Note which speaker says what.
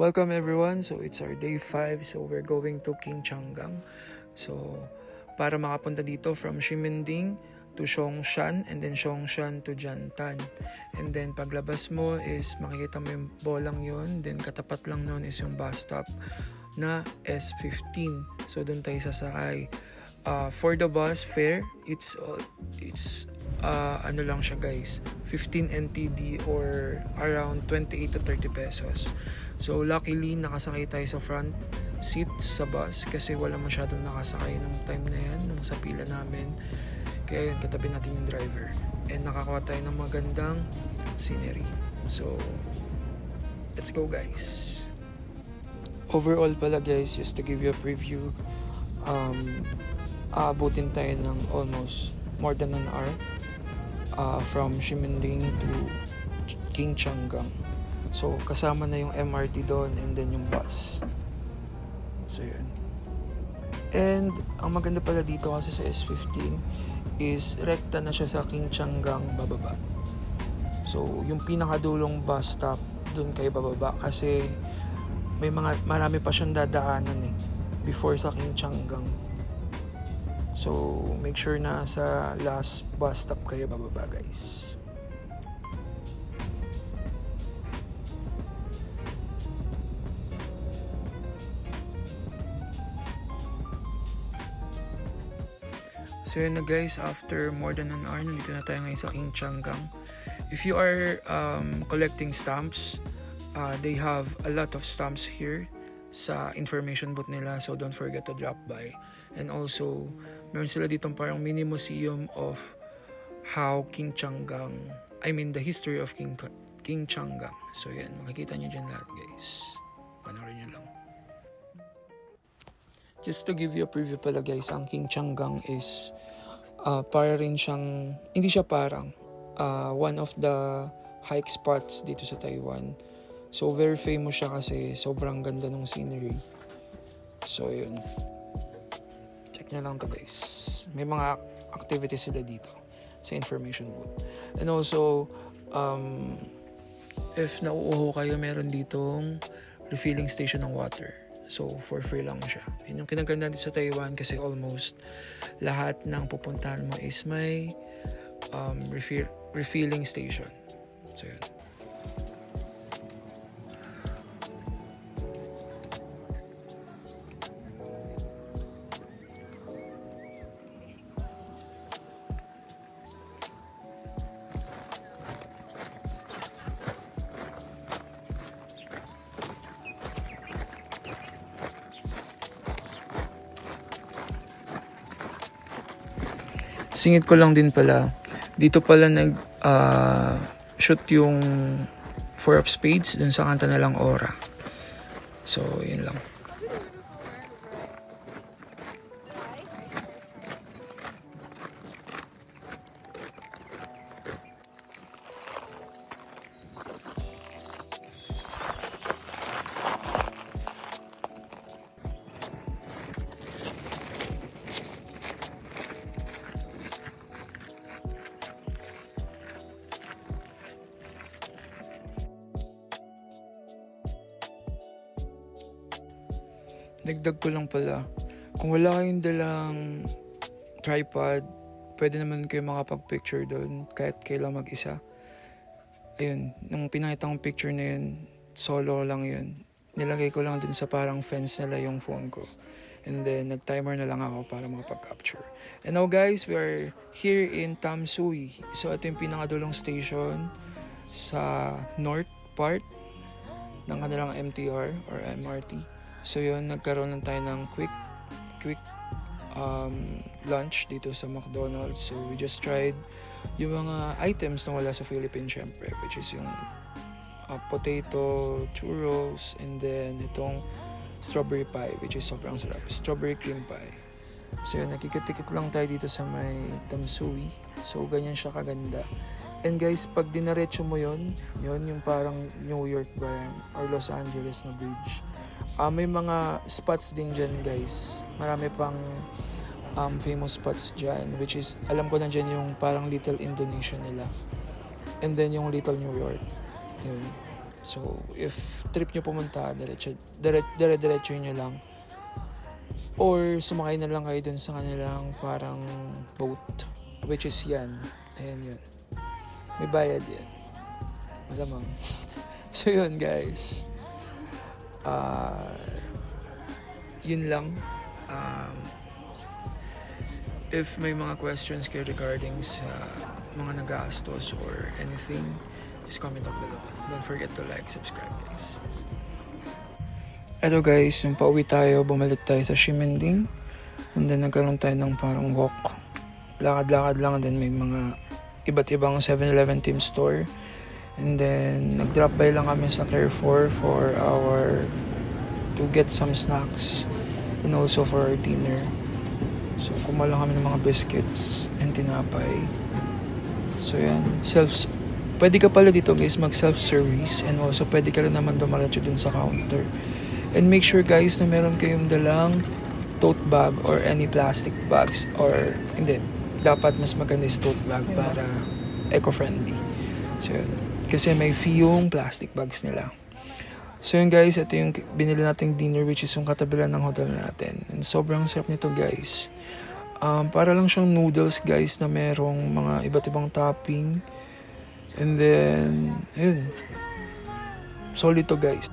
Speaker 1: Welcome everyone. So it's our day 5. So we're going to King Changang. So para makapunta dito from Ximending to Songshan and then Songshan to Jantan. And then paglabas mo is makikita mo yung bolang yun. Then katapat lang nun is yung bus stop na S15. So doon tayo sasakay. For the bus fare, it's ano lang siya guys, 15 NTD or around 28 to 30 pesos. So luckily nakasakay tayo sa front seat sa bus kasi wala masyadong nakasakay nung time na yan, nung sa pila namin. Kaya yun, katabi natin yung driver. And nakakuha tayo ng magandang scenery. So let's go guys. Overall pala guys, just to give you a preview, aabutin tayo ng almost more than an hour from Ximending to King Changang. So kasama na yung MRT doon and then yung bus. So yun. And ang maganda pala dito kasi sa S15 is rekta na siya sa King Changang bababa. So yung pinakadulong bus stop doon kayo bababa kasi marami pa siyang dadaanan before sa King Changang. So make sure na sa last bus stop kayo bababa guys. So yun na guys, after more than an hour, nandito na tayo ngayon sa King Changang. If you are collecting stamps, they have a lot of stamps here sa information booth nila, so don't forget to drop by. And also, meron sila ditong parang mini museum of how King Changang, the history of King Changang. So yan, makikita nyo dyan lahat guys. Panoorin nyo lang. Just to give you a preview pala guys, ang King Changang is para rin siyang, hindi siya parang, one of the hike spots dito sa Taiwan. So very famous siya kasi sobrang ganda ng scenery. So yun. Check nyo lang to guys. May mga activities sila dito sa information booth. And also, if nauuho kayo, meron ditong refilling station ng water. So, for free lang siya. Yun yung kinaganda dito sa Taiwan kasi almost lahat ng pupuntahan mo is may refilling station. So, yun. Singit ko lang din pala, dito pala shoot yung Four of Spades dun sa kanta na lang Aura. So, yun lang. Dagdag ko lang pala, kung wala kayong dalang tripod, pwede naman kayo makapag-picture doon kahit kailang mag-isa. Ayun, nung pinakita kong picture na yun, solo lang yun. Nilagay ko lang dun sa parang fence nila yung phone ko. And then, nag-timer na lang ako para makapag-capture. And now guys, we are here in Tam Sui. So, ito yung pinakadulong station sa north part ng kanilang MTR or MRT. So yun, nagkaroon lang tayo ng quick lunch dito sa McDonald's. So we just tried yung mga items na wala sa Philippines syempre, which is yung potato, churros, and then itong strawberry pie, which is sobrang sarap. Strawberry cream pie. So yun, nakikit-tikit lang tayo dito sa may Tamsui. So ganyan siya kaganda. And guys, pag dinaretso mo yun yung parang New York ba yan, or Los Angeles na bridge. May mga spots din dyan guys. Marami pang famous spots dyan, which is, alam ko na dyan yung parang Little Indonesia nila. And then yung Little New York. Yun. So, if trip nyo pumunta, dire-diretso nyo lang. Or sumakay na lang kayo dun sa kanilang parang boat. Which is yan. Ayan yun. May bayad yan. Malamang. So yun guys. Yun lang. If may mga questions kayo regarding sa mga nagastos or anything, just comment down below. Don't forget to like, subscribe guys. Eto guys, nung pauwi tayo, bumalik tayo sa Ximending. And then nagkaroon tayo ng parang walk. Lakad-lakad lang, and then may mga iba't ibang 7-Eleven team store. And then nag-drop by lang kami sa Carrefour to get some snacks and also for our dinner. So kumuha lang kami ng mga biscuits and tinapay. So yan, pwede ka pala dito guys mag self-service, and also pwede ka rin naman dumalatyo dun sa counter. And make sure guys na meron kayong dalang tote bag or any plastic bags, or hindi, dapat mas maganda is tote bag para eco-friendly. So yun, kasi may fee yung plastic bags nila. So yun guys, ito yung binili nating dinner, which is yung katabilan ng hotel natin. And sobrang sarap nito guys. Para lang siyang noodles guys na merong mga iba't ibang topping. And then, yun. Solid to guys.